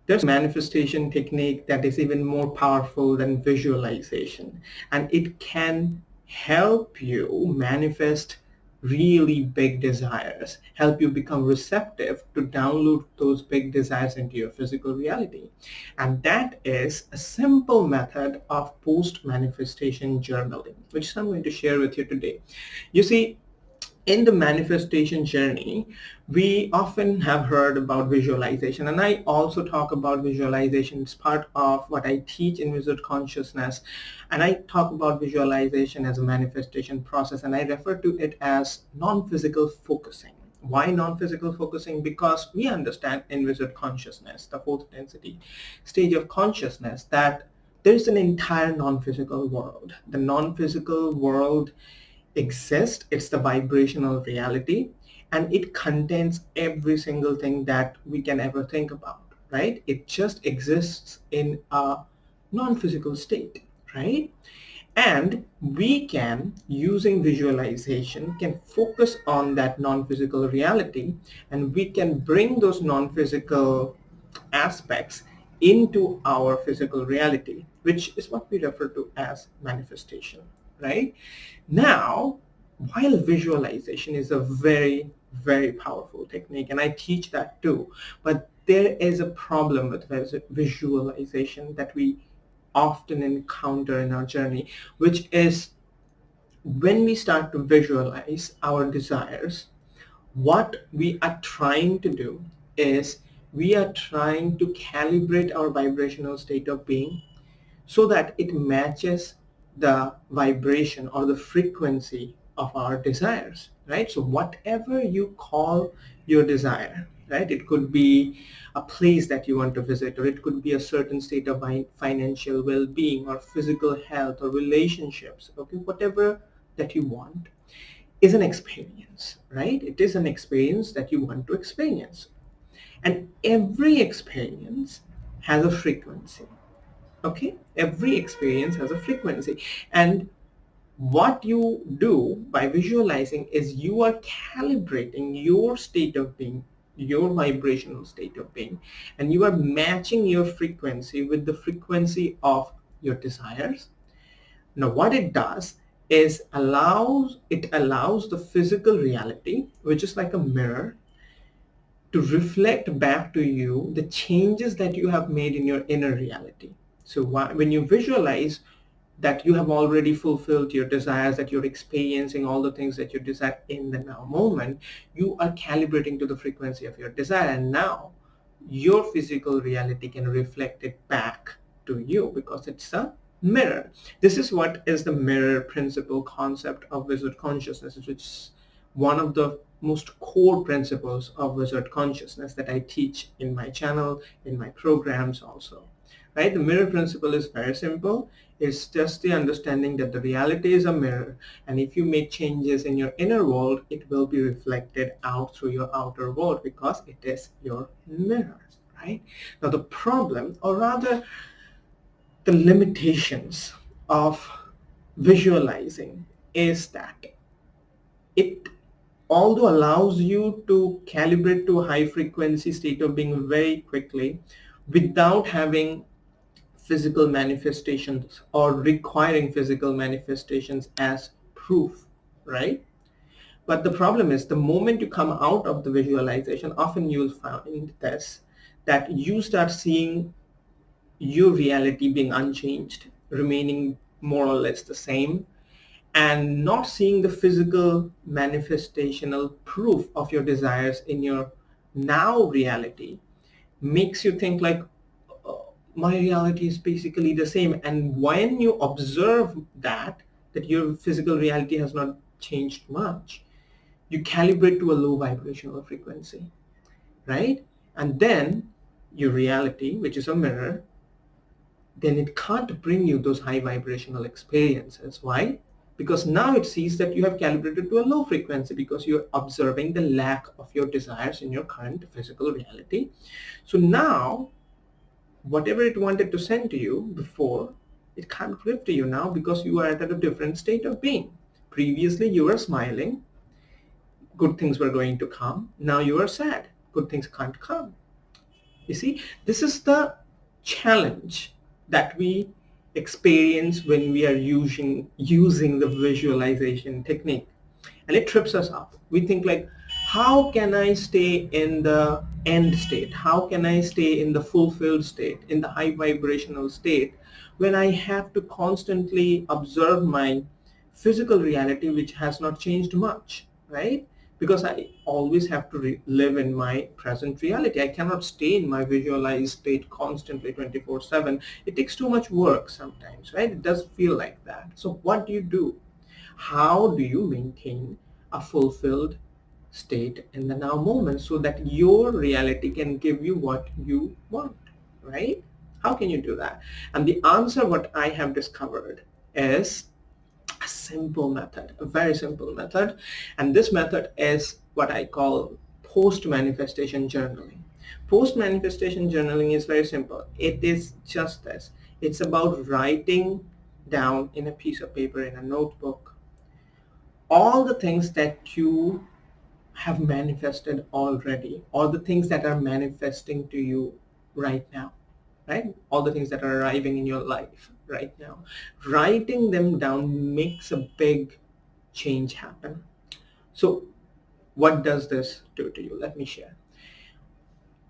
There's a manifestation technique that is even more powerful than visualization, and it can help you manifest really big desires, help you become receptive to download those big desires into your physical reality. And that is a simple method of post-manifestation journaling, which I'm going to share with you today. You see, in the manifestation journey, we often have heard about visualization, and I also talk about visualization. It's part of what I teach in Wizard Consciousness, and I talk about visualization as a manifestation process, and I refer to it as non-physical focusing. Why non-physical focusing? Because we understand in Wizard Consciousness, the fourth density stage of consciousness, that there's an entire non-physical world. The non-physical world exists. It's the vibrational reality, and it contains every single thing that we can ever think about, right? It just exists in a non-physical state, right? And we can, using visualization, can focus on that non-physical reality, and we can bring those non-physical aspects into our physical reality, which is what we refer to as manifestation, right? Now, while visualization is a very, very powerful technique, and I teach that too, but there is a problem with visualization that we often encounter in our journey, which is when we start to visualize our desires, what we are trying to do is we are trying to calibrate our vibrational state of being so that it matches the vibration or the frequency of our desires, right? So whatever you call your desire, right? It could be a place that you want to visit, or it could be a certain state of financial well-being or physical health or relationships, okay? Whatever that you want is an experience, right? It is an experience that you want to experience. And every experience has a frequency. Okay, every experience has a frequency, and what you do by visualizing is you are calibrating your state of being, your vibrational state of being, and you are matching your frequency with the frequency of your desires. Now what it does is allows the physical reality, which is like a mirror, to reflect back to you the changes that you have made in your inner reality. So when you visualize that you have already fulfilled your desires, that you're experiencing all the things that you desire in the now moment, you are calibrating to the frequency of your desire, and now your physical reality can reflect it back to you because it's a mirror. This is what is the mirror principle concept of wizard consciousness, which is one of the most core principles of wizard consciousness that I teach in my channel, in my programs also. Right? The mirror principle is very simple. It's just the understanding that the reality is a mirror, and if you make changes in your inner world, it will be reflected out through your outer world because it is your mirror, right? Now the problem, or rather the limitations of visualizing, is that it, although allows you to calibrate to a high frequency state of being very quickly without having physical manifestations or requiring physical manifestations as proof, right? But the problem is the moment you come out of the visualization, often you'll find this, that you start seeing your reality being unchanged, remaining more or less the same, and not seeing the physical manifestational proof of your desires in your now reality makes you think like, my reality is basically the same. And when you observe that your physical reality has not changed much, you calibrate to a low vibrational frequency, right? And then your reality, which is a mirror, then it can't bring you those high vibrational experiences. Why? Because now it sees that you have calibrated to a low frequency because you're observing the lack of your desires in your current physical reality. So now whatever it wanted to send to you before, it can't give to you now because you are at a different state of being. Previously you were smiling, good things were going to come. Now you are sad, good things can't come. You see, this is the challenge that we experience when we are using the visualization technique, and it trips us up. We think like, how can I stay in the end state? How can I stay in the fulfilled state, in the high vibrational state, when I have to constantly observe my physical reality, which has not changed much, right? Because I always have to live in my present reality. I cannot stay in my visualized state constantly 24/7. It takes too much work sometimes, right? It does feel like that. So what do you do? How do you maintain a fulfilled state in the now moment so that your reality can give you what you want, right? How can you do that? And the answer, what I have discovered, is a simple method, a very simple method. And this method is what I call post-manifestation journaling. Post-manifestation journaling is very simple. It is just this. It's about writing down in a piece of paper, in a notebook, all the things that you have manifested already, all the things that are manifesting to you right now, right? All the things that are arriving in your life right now. Writing them down makes a big change happen. So what does this do to you? Let me share.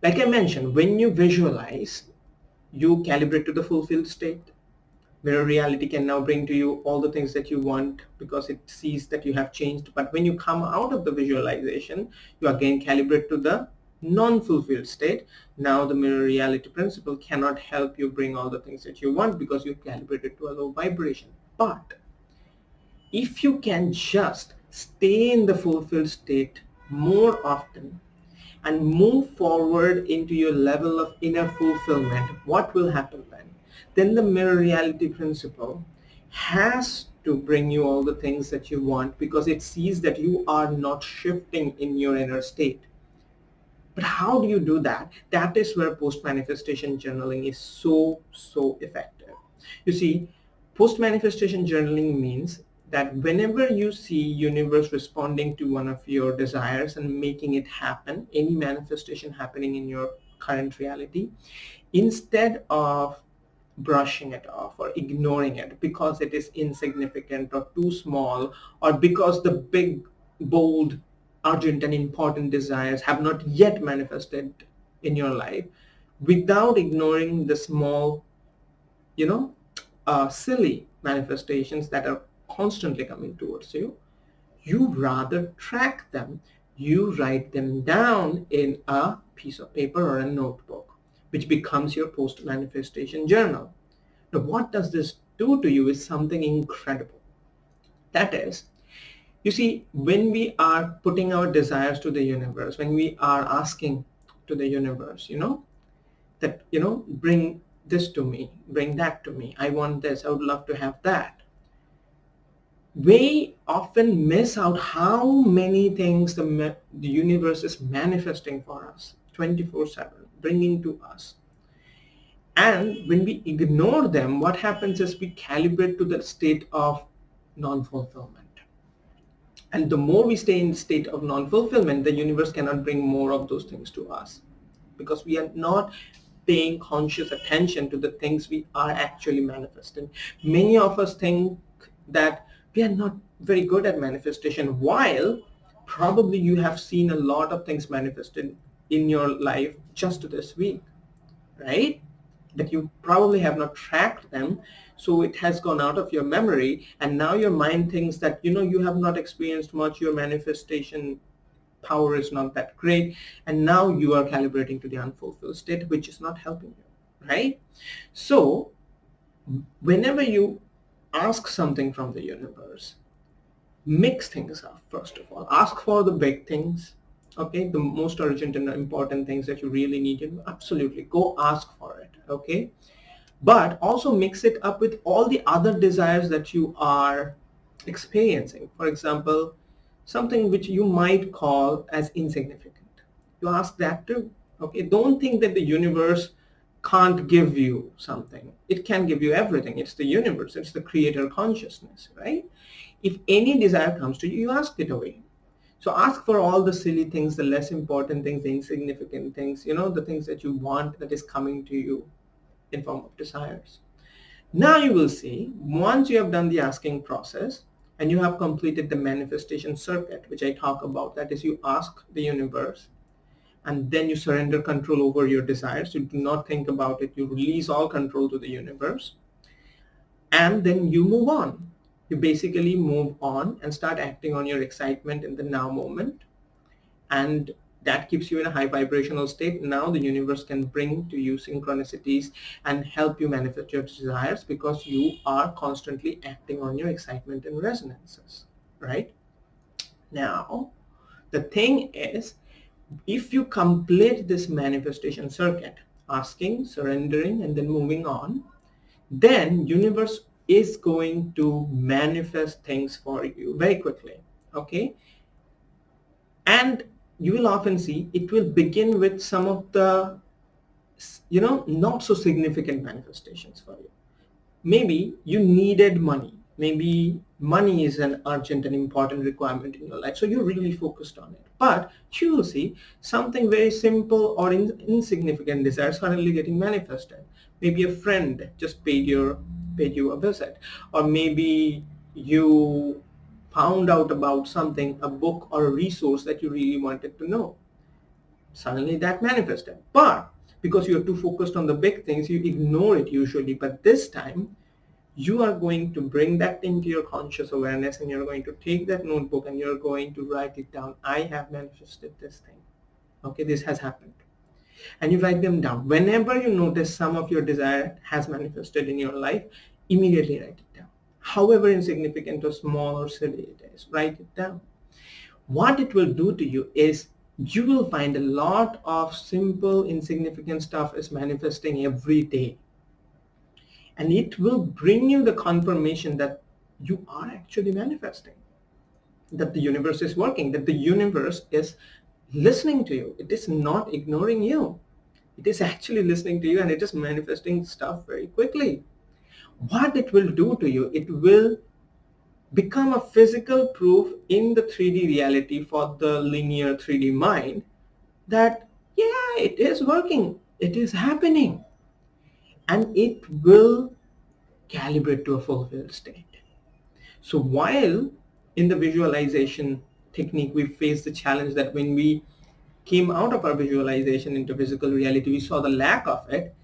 Like I mentioned, when you visualize, you calibrate to the fulfilled state. Mirror reality can now bring to you all the things that you want because it sees that you have changed. But when you come out of the visualization, you again calibrate to the non-fulfilled state. Now the mirror reality principle cannot help you bring all the things that you want because you've calibrated to a low vibration. But if you can just stay in the fulfilled state more often and move forward into your level of inner fulfillment, what will happen then? Then the mirror reality principle has to bring you all the things that you want because it sees that you are not shifting in your inner state. But how do you do that? That is where post-manifestation journaling is so effective. You see, post-manifestation journaling means that whenever you see universe responding to one of your desires and making it happen, any manifestation happening in your current reality, instead of brushing it off or ignoring it because it is insignificant or too small, or because the big, bold, urgent and important desires have not yet manifested in your life, without ignoring the small, silly manifestations that are constantly coming towards you, you rather track them. You write them down in a piece of paper or a notebook, which becomes your post-manifestation journal. Now, what does this do to you is something incredible. That is, you see, when we are putting our desires to the universe, when we are asking to the universe, that, bring this to me, bring that to me, I want this, I would love to have that. We often miss out how many things the universe is manifesting for us 24/7, bringing to us. And when we ignore them, what happens is we calibrate to the state of non-fulfillment. And the more we stay in the state of non-fulfillment, the universe cannot bring more of those things to us because we are not paying conscious attention to the things we are actually manifesting. Many of us think that we are not very good at manifestation, while probably you have seen a lot of things manifested in your life just this week, right? That you probably have not tracked them, so it has gone out of your memory, and now your mind thinks that you have not experienced much, your manifestation power is not that great, and now you are calibrating to the unfulfilled state, which is not helping you, right? So whenever you ask something from the universe, mix things up. First of all, ask for the big things, okay, the most urgent and important things that you really need. Absolutely go ask for it, okay, but also mix it up with all the other desires that you are experiencing. For example, something which you might call as insignificant, you ask that too, okay. Don't think that the universe can't give you something. It can give you everything. It's the universe, it's the creator consciousness, right? If any desire comes to you, you ask it away. So ask for all the silly things, the less important things, the insignificant things, the things that you want that is coming to you in form of desires. Now you will see, once you have done the asking process and you have completed the manifestation circuit, which I talk about, that is, you ask the universe and then you surrender control over your desires. You do not think about it. You release all control to the universe and then you move on. You basically move on and start acting on your excitement in the now moment, and that keeps you in a high vibrational state. Now the universe can bring to you synchronicities and help you manifest your desires because you are constantly acting on your excitement and resonances, right? Now, the thing is, if you complete this manifestation circuit, asking, surrendering, and then moving on, then universe is going to manifest things for you very quickly, okay? And you will often see it will begin with some of the, not so significant manifestations for you. Maybe you needed money. Maybe money is an urgent and important requirement in your life, so you're really focused on it. But you will see something very simple or insignificant desire suddenly getting manifested. Maybe a friend just paid you a visit, or maybe you found out about something, a book or a resource that you really wanted to know. Suddenly that manifested. But because you're too focused on the big things, you ignore it usually. But this time, you are going to bring that into your conscious awareness and you're going to take that notebook and you're going to write it down. I have manifested this thing. Okay, this has happened. And you write them down. Whenever you notice some of your desire has manifested in your life, immediately write it down. However insignificant or small or silly it is, write it down. What it will do to you is you will find a lot of simple, insignificant stuff is manifesting every day. And it will bring you the confirmation that you are actually manifesting, that the universe is working, that the universe is listening to you. It is not ignoring you. It is actually listening to you and it is manifesting stuff very quickly. What it will do to you, it will become a physical proof in the 3D reality for the linear 3D mind that, yeah, it is working, it is happening, and it will calibrate to a fulfilled state. So while in the visualization technique, we face the challenge that when we came out of our visualization into physical reality, we saw the lack of it.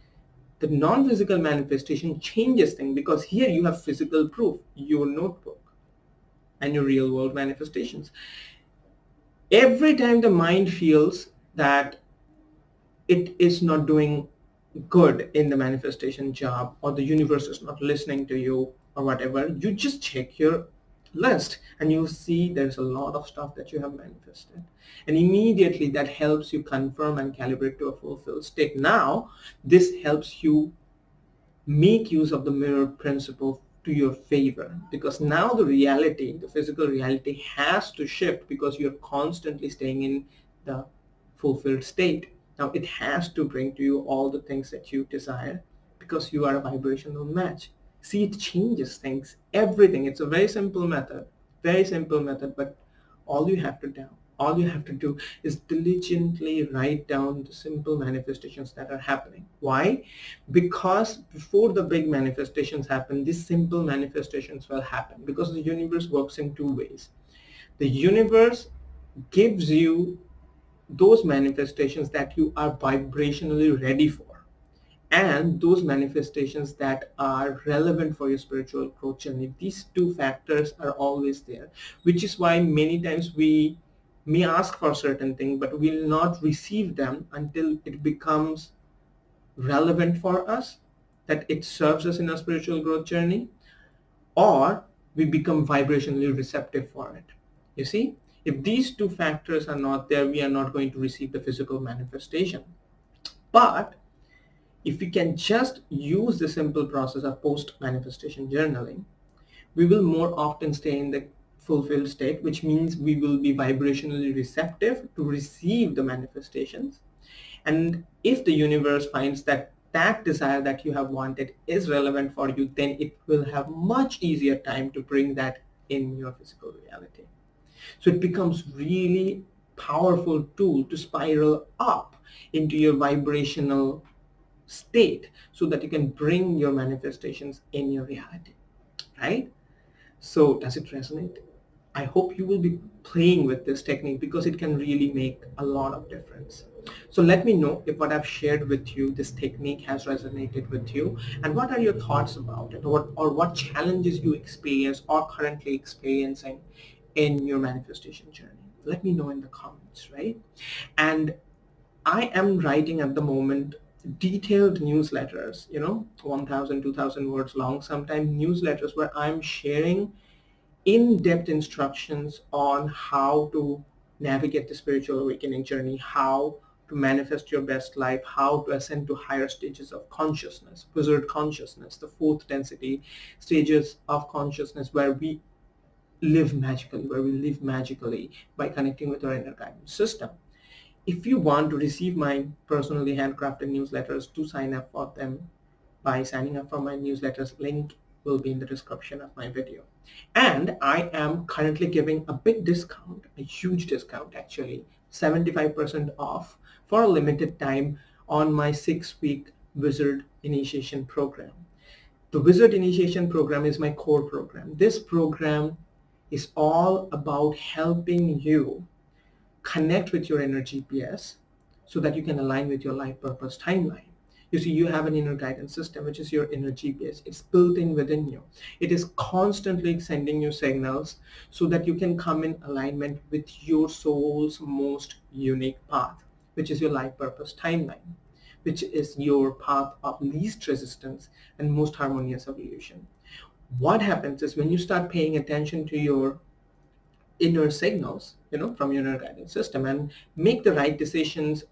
The non-physical manifestation changes things because here you have physical proof, your notebook and your real world manifestations. Every time the mind feels that it is not doing good in the manifestation job, or the universe is not listening to you or whatever, you just check your list and you see there's a lot of stuff that you have manifested, and immediately that helps you confirm and calibrate to a fulfilled state. Now this helps you make use of the mirror principle to your favor, because now the reality, the physical reality, has to shift because you're constantly staying in the fulfilled state. Now it has to bring to you all the things that you desire because you are a vibrational match. See, it changes things, everything. It's a very simple method, but all you have to do is diligently write down the simple manifestations that are happening. Why? Because before the big manifestations happen, these simple manifestations will happen, because the universe works in two ways. The universe gives you those manifestations that you are vibrationally ready for, and those manifestations that are relevant for your spiritual growth journey. These two factors are always there, which is why many times we may ask for certain things but will not receive them until it becomes relevant for us, that it serves us in our spiritual growth journey, or we become vibrationally receptive for it. You see, if these two factors are not there, we are not going to receive the physical manifestation. But if we can just use the simple process of post-manifestation journaling, we will more often stay in the fulfilled state, which means we will be vibrationally receptive to receive the manifestations. And if the universe finds that that desire that you have wanted is relevant for you, then it will have much easier time to bring that in your physical reality. So it becomes really powerful tool to spiral up into your vibrational state so that you can bring your manifestations in your reality, right? So does it resonate? I hope you will be playing with this technique because it can really make a lot of difference. So let me know if what I've shared with you, this technique has resonated with you, and what are your thoughts about it, or what challenges you experience or currently experiencing in your manifestation journey. Let me know in the comments, right? And I am writing at the moment detailed newsletters, 1,000, 2,000 words long, sometimes newsletters where I'm sharing in-depth instructions on how to navigate the spiritual awakening journey, how to manifest your best life, how to ascend to higher stages of consciousness, wizard consciousness, the fourth density stages of consciousness where we live magically by connecting with our inner guidance system. If you want to receive my personally handcrafted newsletters, to sign up for them by signing up for my newsletters. Link will be in the description of my video. And I am currently giving a big discount, a huge discount actually, 75% off for a limited time on my 6-week Wizard Initiation Program. The Wizard Initiation Program is my core program. This program is all about helping you connect with your inner GPS so that you can align with your life purpose timeline. You see, you have an inner guidance system, which is your inner GPS. It's built in within you. It is constantly sending you signals so that you can come in alignment with your soul's most unique path, which is your life purpose timeline, which is your path of least resistance and most harmonious evolution. What happens is when you start paying attention to your inner signals, from your inner guidance system and make the right decisions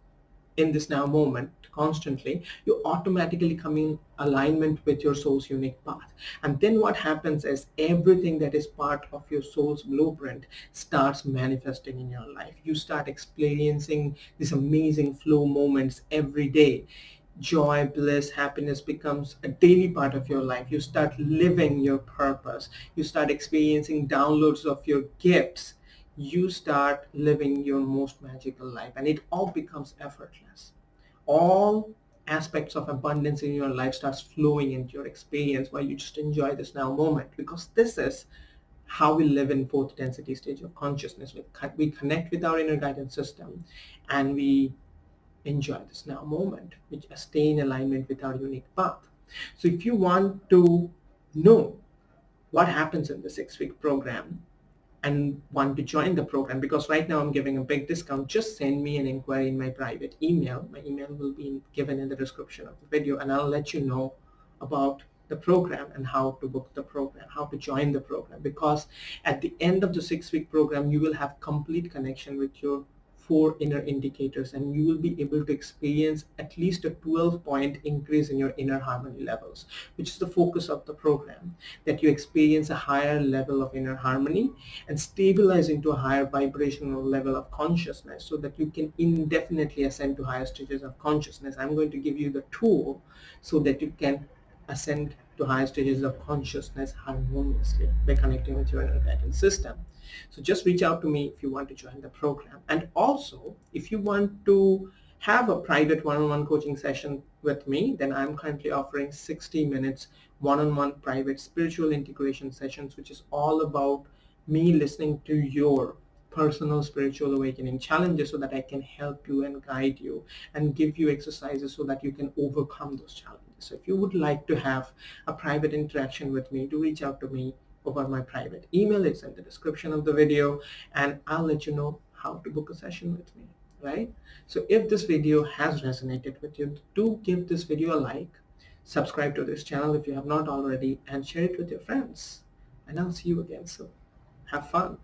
in this now moment constantly, you automatically come in alignment with your soul's unique path. And then what happens is everything that is part of your soul's blueprint starts manifesting in your life. You start experiencing these amazing flow moments every day. Joy, bliss, happiness becomes a daily part of your life. You start living your purpose. You start experiencing downloads of your gifts. You start living your most magical life, and it all becomes effortless. All aspects of abundance in your life starts flowing into your experience while you just enjoy this now moment, because this is how we live in fourth density stage of consciousness. We connect with our inner guidance system and we enjoy this now moment, which stay in alignment with our unique path. So if you want to know what happens in the 6-week program and want to join the program, because right now I'm giving a big discount, just send me an inquiry in my private email. My email will be given in the description of the video, and I'll let you know about the program and how to book the program, how to join the program. Because at the end of the 6-week program, you will have complete connection with your 4 inner indicators, and you will be able to experience at least a 12-point increase in your inner harmony levels, which is the focus of the program, that you experience a higher level of inner harmony and stabilize into a higher vibrational level of consciousness so that you can indefinitely ascend to higher stages of consciousness. I'm going to give you the tool so that you can ascend to higher stages of consciousness harmoniously by connecting with your inner guidance system. So just reach out to me if you want to join the program. And also, if you want to have a private one-on-one coaching session with me, then I'm currently offering 60 minutes one-on-one private spiritual integration sessions, which is all about me listening to your personal spiritual awakening challenges so that I can help you and guide you and give you exercises so that you can overcome those challenges. So if you would like to have a private interaction with me, do reach out to me over my private email. It's in the description of the video, and I'll let you know how to book a session with me, right? So if this video has resonated with you, do give this video a like, subscribe to this channel if you have not already, and share it with your friends. And I'll see you again soon. Have fun.